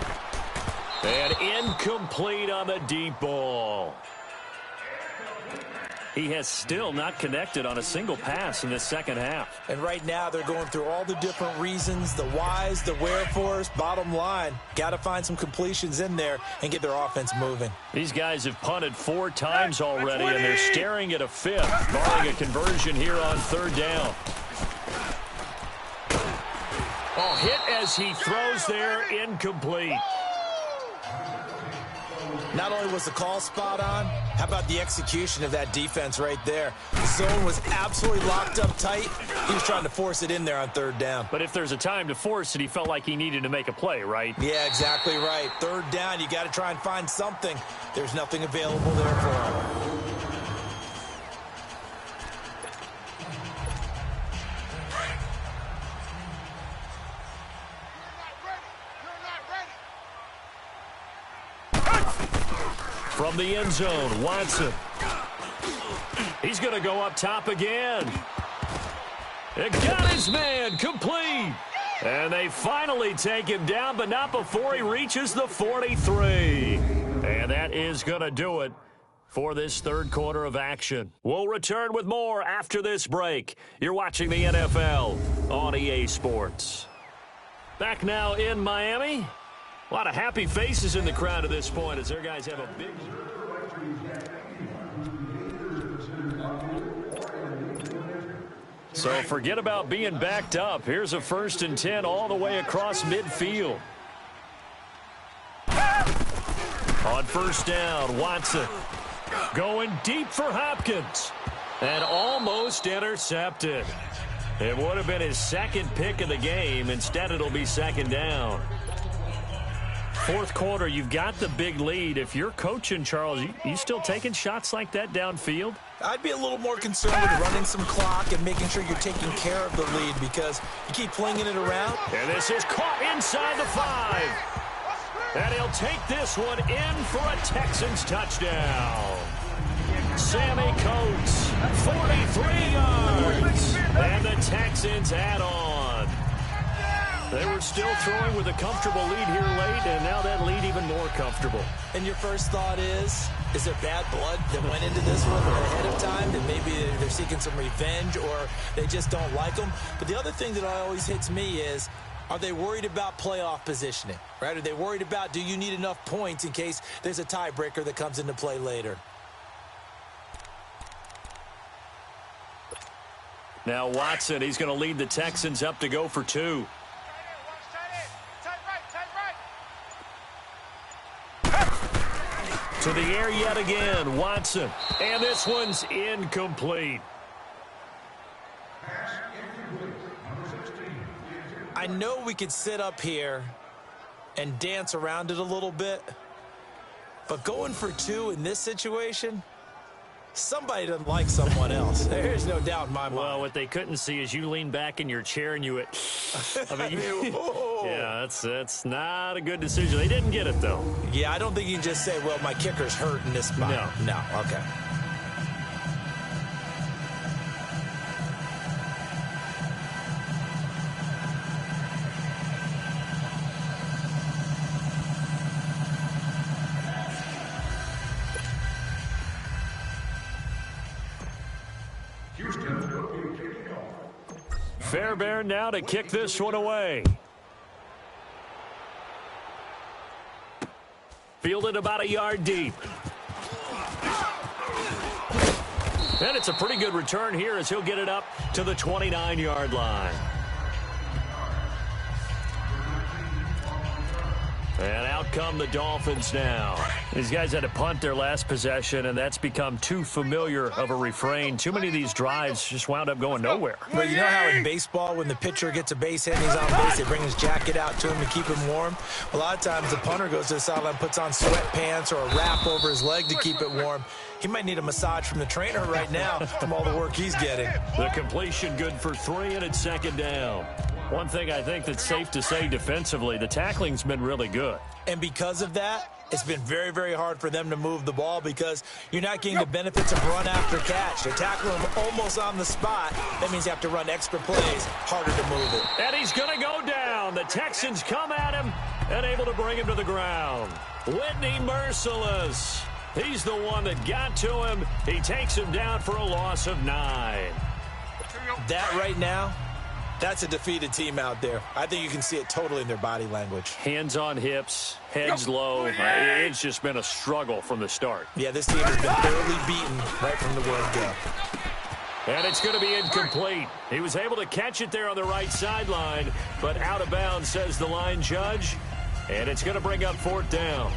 And incomplete on the deep ball. He has still not connected on a single pass in this second half. And right now they're going through all the different reasons, the whys, the wherefores. Bottom line, got to find some completions in there and get their offense moving. These guys have punted 4 times already, and they're staring at a 5th, barring a conversion here on 3rd down. Oh, hit as he throws there, incomplete. Not only was the call spot on, how about the execution of that defense right there? The zone was absolutely locked up tight. He was trying to force it in there on 3rd down. But if there's a time to force it, he felt like he needed to make a play, right? Yeah, exactly right. 3rd down, you got to try and find something. There's nothing available there for him. From the end zone, Watson. He's going to go up top again. It got his man, complete. And they finally take him down, but not before he reaches the 43. And that is going to do it for this 3rd quarter of action. We'll return with more after this break. You're watching the NFL on EA Sports. Back now in Miami. A lot of happy faces in the crowd at this point as their guys have a big... So forget about being backed up. Here's a 1st and 10 all the way across midfield. On 1st down, Watson going deep for Hopkins. And almost intercepted. It would have been his 2nd pick of the game. Instead, it'll be 2nd down. 4th quarter, you've got the big lead. If you're coaching, Charles, you still taking shots like that downfield? I'd be a little more concerned with running some clock and making sure you're taking care of the lead because you keep flinging it around. And this is caught inside the 5. And he'll take this one in for a Texans touchdown. Sammy Coates, 43 yards. And the Texans add on. They were still throwing with a comfortable lead here late, and now that lead even more comfortable. And your first thought is there bad blood that went into this one ahead of time, that maybe they're seeking some revenge or they just don't like them? But the other thing that always hits me is, are they worried about playoff positioning, right? Are they worried about, do you need enough points in case there's a tiebreaker that comes into play later? Now Watson, he's going to lead the Texans up to go for 2. To the air yet again, Watson. And this one's incomplete. I know we could sit up here and dance around it a little bit, but going for 2 in this situation, somebody doesn't like someone else. There's no doubt in my mind. Well, what they couldn't see is you lean back in your chair and you went, I mean, yeah, that's not a good decision. They didn't get it, though. Yeah, I don't think you can just say, well, my kicker's hurt in this spot. No, okay. Fairbairn now to kick this one away. Fielded about a yard deep. And it's a pretty good return here as he'll get it up to the 29-yard line. And out come the Dolphins now. These guys had to punt their last possession, and that's become too familiar of a refrain. Too many of these drives just wound up going nowhere. Well, you know how in baseball, when the pitcher gets a base hit and he's on base, they bring his jacket out to him to keep him warm? A lot of times the punter goes to the sideline, puts on sweatpants or a wrap over his leg to keep it warm. He might need a massage from the trainer right now from all the work he's getting. The completion good for 3, and it's 2nd down. One thing I think that's safe to say defensively, the tackling's been really good. And because of that, it's been very, very hard for them to move the ball because you're not getting the benefits of run after catch. They're tackling him almost on the spot. That means you have to run extra plays, harder to move it. And he's going to go down. The Texans come at him and able to bring him to the ground. Whitney Merciless He's the one that got to him. He takes him down for a loss of 9. That right now, that's a defeated team out there. I think you can see it totally in their body language. Hands on hips, heads low. It's just been a struggle from the start. Yeah, this team has been thoroughly beaten right from the word go. And it's going to be incomplete. He was able to catch it there on the right sideline, but out of bounds, says the line judge. And it's going to bring up 4th down.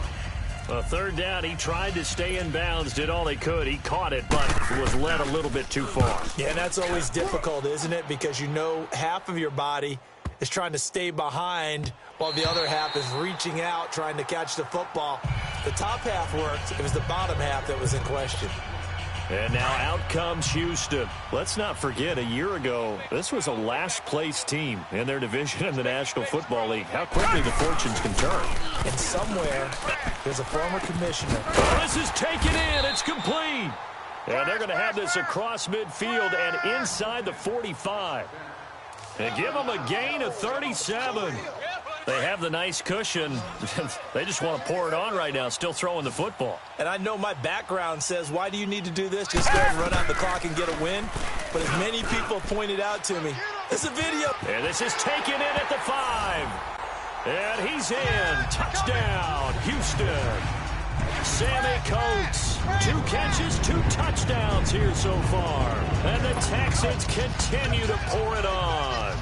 A 3rd down, he tried to stay in bounds, did all he could. He caught it, but was led a little bit too far. Yeah, and that's always difficult, isn't it? Because you know half of your body is trying to stay behind while the other half is reaching out, trying to catch the football. The top half worked. It was the bottom half that was in question. And now out comes Houston. Let's not forget, a year ago, this was a last-place team in their division in the National Football League. How quickly the fortunes can turn. And somewhere, there's a former commissioner. Oh, this is taken in. It's complete. And they're going to have this across midfield and inside the 45. And give them a gain of 37. They have the nice cushion. They just want to pour it on right now, still throwing the football. And I know my background says, why do you need to do this? Just go ahead and run out the clock and get a win. But as many people pointed out to me, this is a video. And this is taken in at the 5. And he's in. Touchdown, Houston. Sammy Coates, 2 catches, 2 touchdowns here so far. And the Texans continue to pour it on.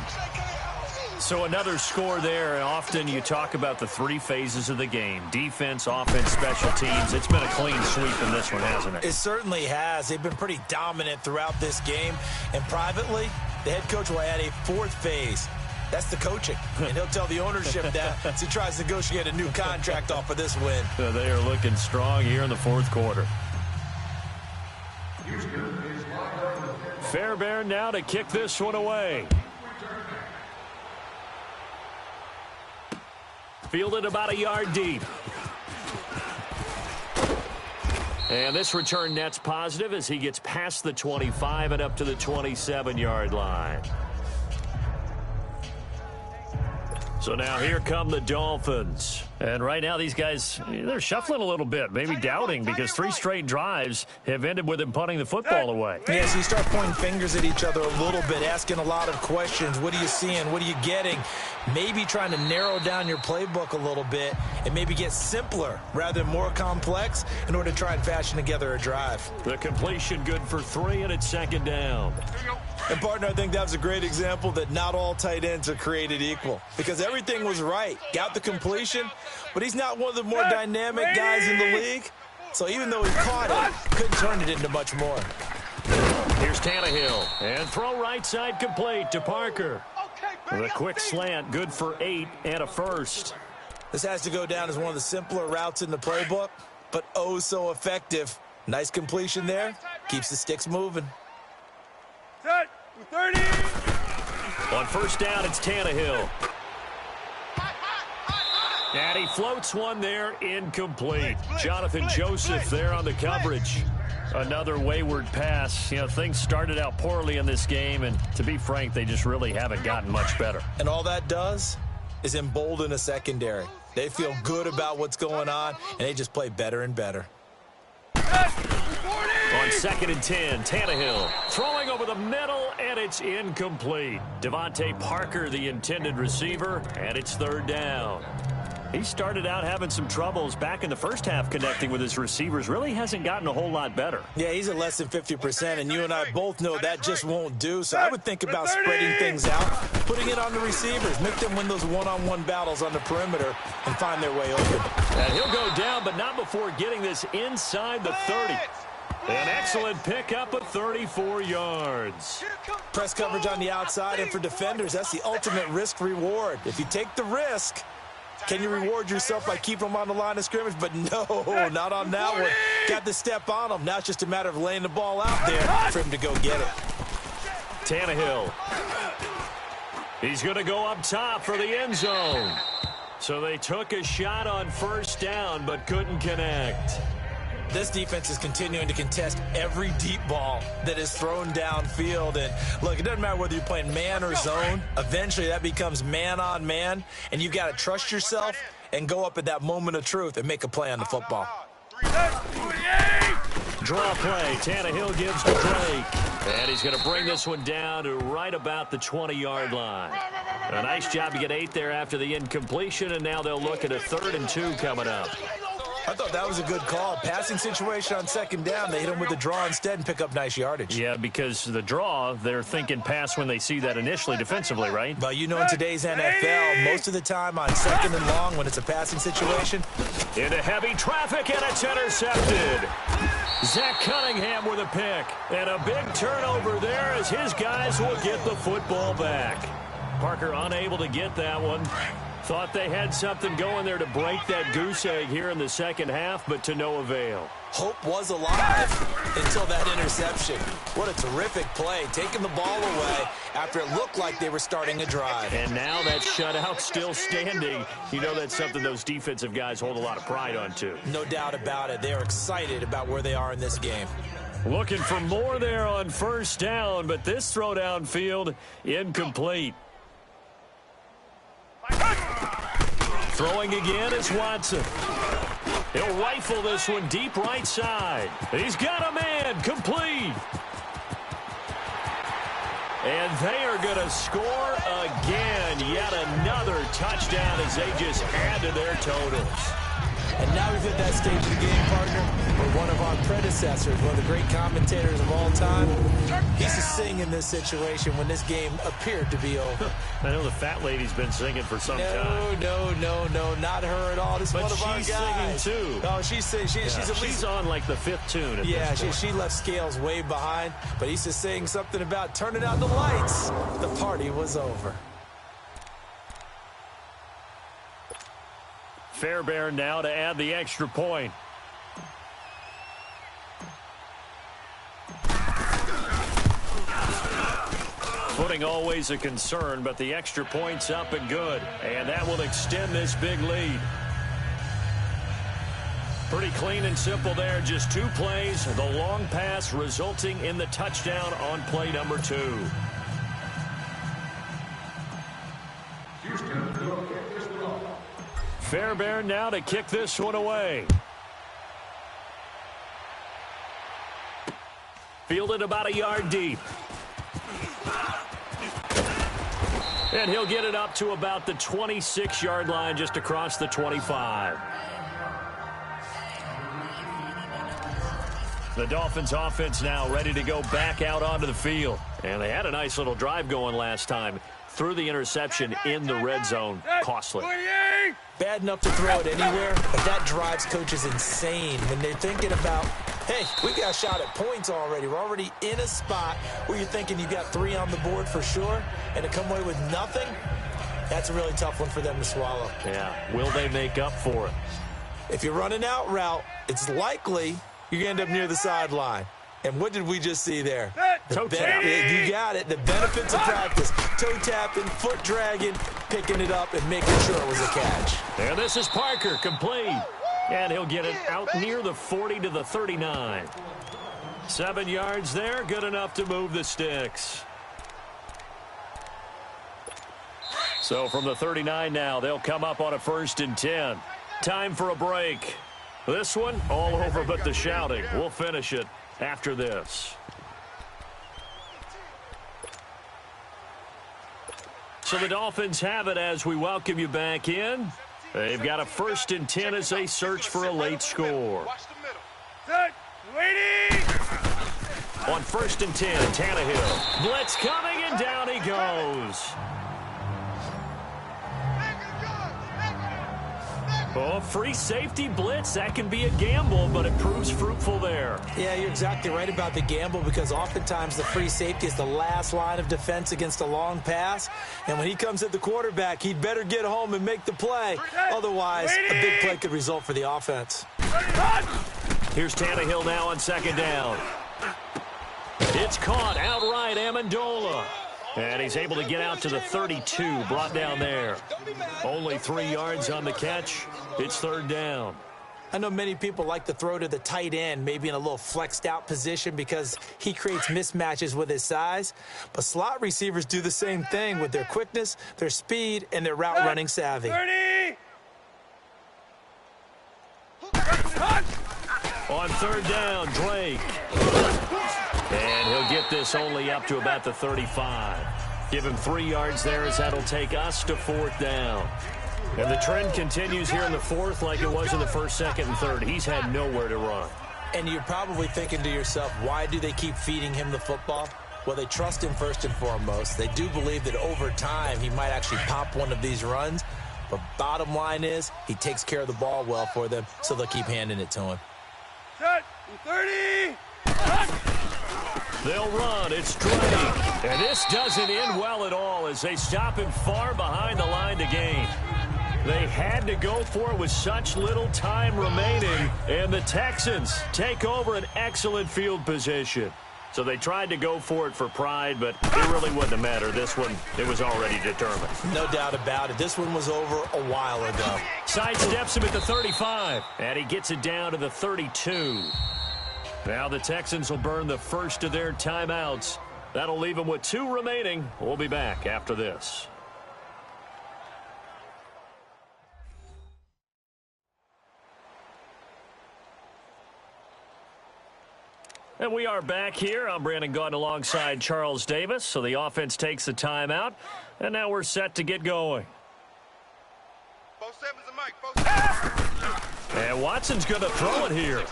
So another score there, and often you talk about the 3 phases of the game. Defense, offense, special teams. It's been a clean sweep in this one, hasn't it? It certainly has. They've been pretty dominant throughout this game. And privately, the head coach will add a 4th phase. That's the coaching. And he'll tell the ownership that as he tries to negotiate a new contract off of this win. They are looking strong here in the 4th quarter. Fairbairn now to kick this one away. Fielded about a yard deep. And this return net's positive as he gets past the 25 and up to the 27-yard line. So now here come the Dolphins. And right now these guys, they're shuffling a little bit, maybe doubting, because 3 straight drives have ended with him punting the football away. Yeah, so you start pointing fingers at each other a little bit, asking a lot of questions. What are you seeing? What are you getting? Maybe trying to narrow down your playbook a little bit and maybe get simpler rather than more complex in order to try and fashion together a drive. The completion good for 3, and it's 2nd down. And, partner, I think that was a great example that not all tight ends are created equal, because everything was right. Got the completion, but he's not one of the more dynamic guys in the league. So even though he caught it, couldn't turn it into much more. Here's Tannehill, and throw right side complete to Parker. With a quick slant, good for 8 and a first. This has to go down as one of the simpler routes in the playbook, but oh so effective. Nice completion there. Keeps the sticks moving. 30. On first down, it's Tannehill. And he floats one there, incomplete. Jonathan Joseph there on the coverage. Another wayward pass. You know, things started out poorly in this game, and to be frank, they just really haven't gotten much better. And all that does is embolden a secondary. They feel good about what's going on, and they just play better and better. On 2nd and 10, Tannehill throwing over the middle, and it's incomplete. Devontae Parker, the intended receiver, and it's 3rd down. He started out having some troubles back in the first half connecting with his receivers. Really hasn't gotten a whole lot better. Yeah, he's at less than 50%, and you and I both know that just won't do. So I would think about spreading things out, putting it on the receivers, make them win those one-on-one battles on the perimeter and find their way open. And he'll go down, but not before getting this inside the 30. An excellent pickup of 34 yards. Press coverage on the outside, and for defenders, that's the ultimate risk-reward. If you take the risk, can you reward yourself by keeping them on the line of scrimmage? But no, not on that one. Got the step on them. Now it's just a matter of laying the ball out there for him to go get it. Tannehill. He's going to go up top for the end zone. So they took a shot on first down, but couldn't connect. This defense is continuing to contest every deep ball that is thrown downfield. And look, it doesn't matter whether you're playing man or zone. Eventually that becomes man on man, and you got to trust yourself and go up at that moment of truth and make a play on the football. Draw play. Tannehill gives to Drake. And he's going to bring this one down to right about the 20-yard line. A nice job to get 8 there after the incompletion, and now they'll look at a 3rd and 2 coming up. I thought that was a good call. Passing situation on 2nd down. They hit him with the draw instead and pick up nice yardage. Yeah, because the draw, they're thinking pass when they see that initially defensively, right? But you know, in today's NFL, most of the time on 2nd and long when it's a passing situation. Into heavy traffic, and it's intercepted. Zach Cunningham with a pick. And a big turnover there as his guys will get the football back. Parker unable to get that one. Thought they had something going there to break that goose egg here in the 2nd half, but to no avail. Hope was alive until that interception. What a terrific play, taking the ball away after it looked like they were starting a drive. And now that shutout still standing. You know that's something those defensive guys hold a lot of pride on, too. No doubt about it. They are excited about where they are in this game. Looking for more there on 1st down, but this throw downfield incomplete. Throwing again is Watson. He'll rifle this one deep right side. He's got a man, complete. And they are going to score again. Yet another touchdown as they just add to their totals. And now we've hit that stage of the game, partner, where one of our predecessors, one of the great commentators of all time, used to sing in this situation when this game appeared to be over. I know the fat lady's been singing for some time. No, not her at all. This is one of our guys. But she's singing, too. Oh, she's singing. She's on like the 5th tune at yeah, this point. she left Scales way behind, but he used to sing something about turning out the lights. The party was over. Fairbairn now to add the extra point. Footing always a concern, but the extra point's up and good. And that will extend this big lead. Pretty clean and simple there. Just 2 plays. The long pass resulting in the touchdown on play number 2. Fairbairn now to kick this one away. Fielded about a yard deep. And he'll get it up to about the 26-yard line, just across the 25. The Dolphins offense now ready to go back out onto the field. And they had a nice little drive going last time. Threw the interception in the red zone. Costly. Bad enough to throw it anywhere, but that drives coaches insane when they're thinking about, hey, we got a shot at points already. We're already in a spot where you're thinking you got 3 on the board for sure, and to come away with nothing, that's a really tough one for them to swallow. Yeah, will they make up for it? If you're running out route, it's likely you're going to end up near the sideline. And what did we just see there? Toe tap. You got it. The benefits of practice. Toe tapping, foot dragging, picking it up, and making sure it was a catch. And this is Parker, complete. And he'll get it out near the 40 to the 39. 7 yards there, good enough to move the sticks. So from the 39 now, they'll come up on a 1st and 10. Time for a break. This one, all over but the shouting. We'll finish it after this. So the Dolphins have it as we welcome you back in. They've got a 1st and 10 as they search for a late score. Watch the middle. Set. Waiting. On 1st and 10, Tannehill. Blitz coming, and down he goes. Oh, free safety blitz. That can be a gamble, but it proves fruitful there. Yeah, you're exactly right about the gamble because oftentimes the free safety is the last line of defense against a long pass. And when he comes at the quarterback, he'd better get home and make the play. Otherwise, a big play could result for the offense. Here's Tannehill now on 2nd down. It's caught outright, Amendola. And he's able to get out to the 32, brought down there. Only 3 yards on the catch. It's 3rd down. I know many people like to throw to the tight end, maybe in a little flexed out position because he creates mismatches with his size. But slot receivers do the same thing with their quickness, their speed, and their route running savvy. 30. On On third down, Drake. And he'll get this only up to about the 35. Give him 3 yards there as that'll take us to fourth down. And the trend continues here in the fourth like it was in the first, second, and third. He's had nowhere to run. And you're probably thinking to yourself, why do they keep feeding him the football? Well, they trust him first and foremost. They do believe that over time he might actually pop one of these runs. But bottom line is he takes care of the ball well for them, so they'll keep handing it to him. Set. 30. They'll run. It's Drake. And this doesn't end well at all as they stop him far behind the line to gain. They had to go for it with such little time remaining, and the Texans take over an excellent field position. So they tried to go for it for pride, but it really wouldn't have mattered. This one, it was already determined. No doubt about it. This one was over a while ago. Sidesteps him at the 35, and he gets it down to the 32. Now the Texans will burn the first of their timeouts. That'll leave them with 2 remaining. We'll be back after this. And we are back here. I'm Brandon Gaunt alongside Charles Davis. So the offense takes the timeout, and now we're set to get going. 4-7's the mic. 4-7. And Watson's going to throw it here.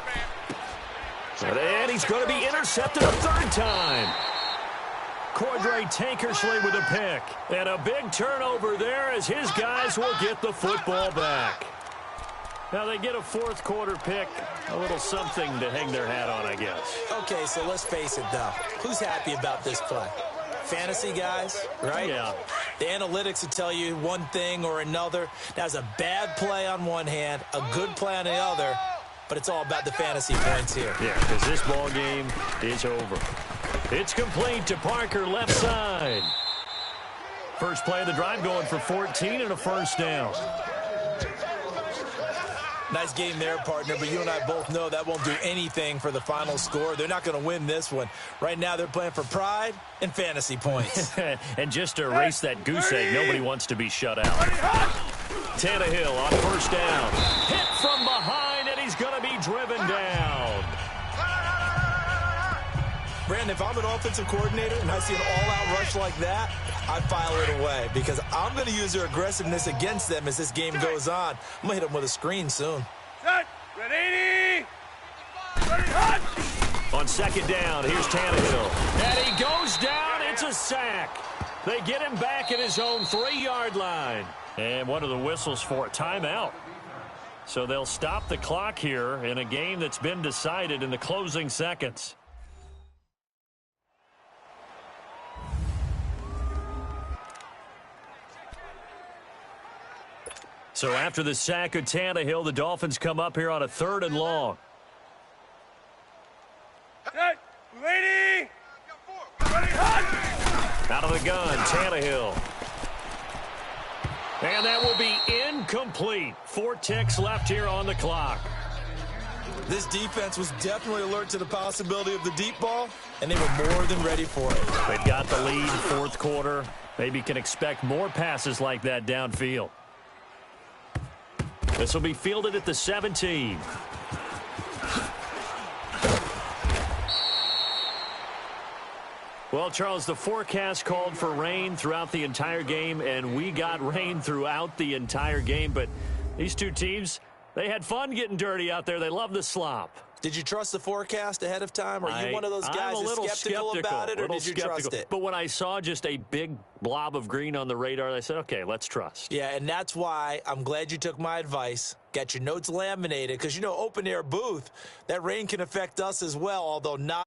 And he's going to be intercepted a third time. Cordray Tankersley with a pick. And a big turnover there as his guys will get the football back. Now they get a fourth quarter pick, a little something to hang their hat on, I guess. Okay, so let's face it, though. Who's happy about this play? Fantasy guys, right? Yeah. The analytics will tell you one thing or another. That's a bad play on one hand, a good play on the other, but it's all about the fantasy points here. Yeah, because this ball game is over. It's complete to Parker, left side. First play of the drive going for 14 and a first down. Nice game there, partner, but you and I both know that won't do anything for the final score. They're not going to win this one. Right now they're playing for pride and fantasy points. And just to erase that goose egg, nobody wants to be shut out. Tannehill on first down. Hit from behind, and he's going to be driven down. Brandon, if I'm an offensive coordinator and I see an all-out rush like that, I file it away because I'm going to use their aggressiveness against them as this game goes on. I'm going to hit them with a screen soon. Set. Ready. Ready. Hot. On second down, here's Tannehill. And he goes down. It's a sack. They get him back at his own 3-yard line. And what are the whistles for? Timeout. So they'll stop the clock here in a game that's been decided in the closing seconds. So after the sack of Tannehill, the Dolphins come up here on a 3rd and long. Set. Ready. Ready. Hot. Out of the gun, Tannehill. And that will be incomplete. 4 ticks left here on the clock. This defense was definitely alert to the possibility of the deep ball, and they were more than ready for it. They've got the lead, 4th quarter. Maybe can expect more passes like that downfield. This will be fielded at the 17. Well, Charles, the forecast called for rain throughout the entire game, and we got rain throughout the entire game. But these two teams, they had fun getting dirty out there. They love the slop. Did you trust the forecast ahead of time? Are you one of those guys that's skeptical about it, or did you trust it? But when I saw just a big blob of green on the radar, I said, okay, let's trust. Yeah, and that's why I'm glad you took my advice. Get your notes laminated, because, you know, open-air booth, that rain can affect us as well, although not.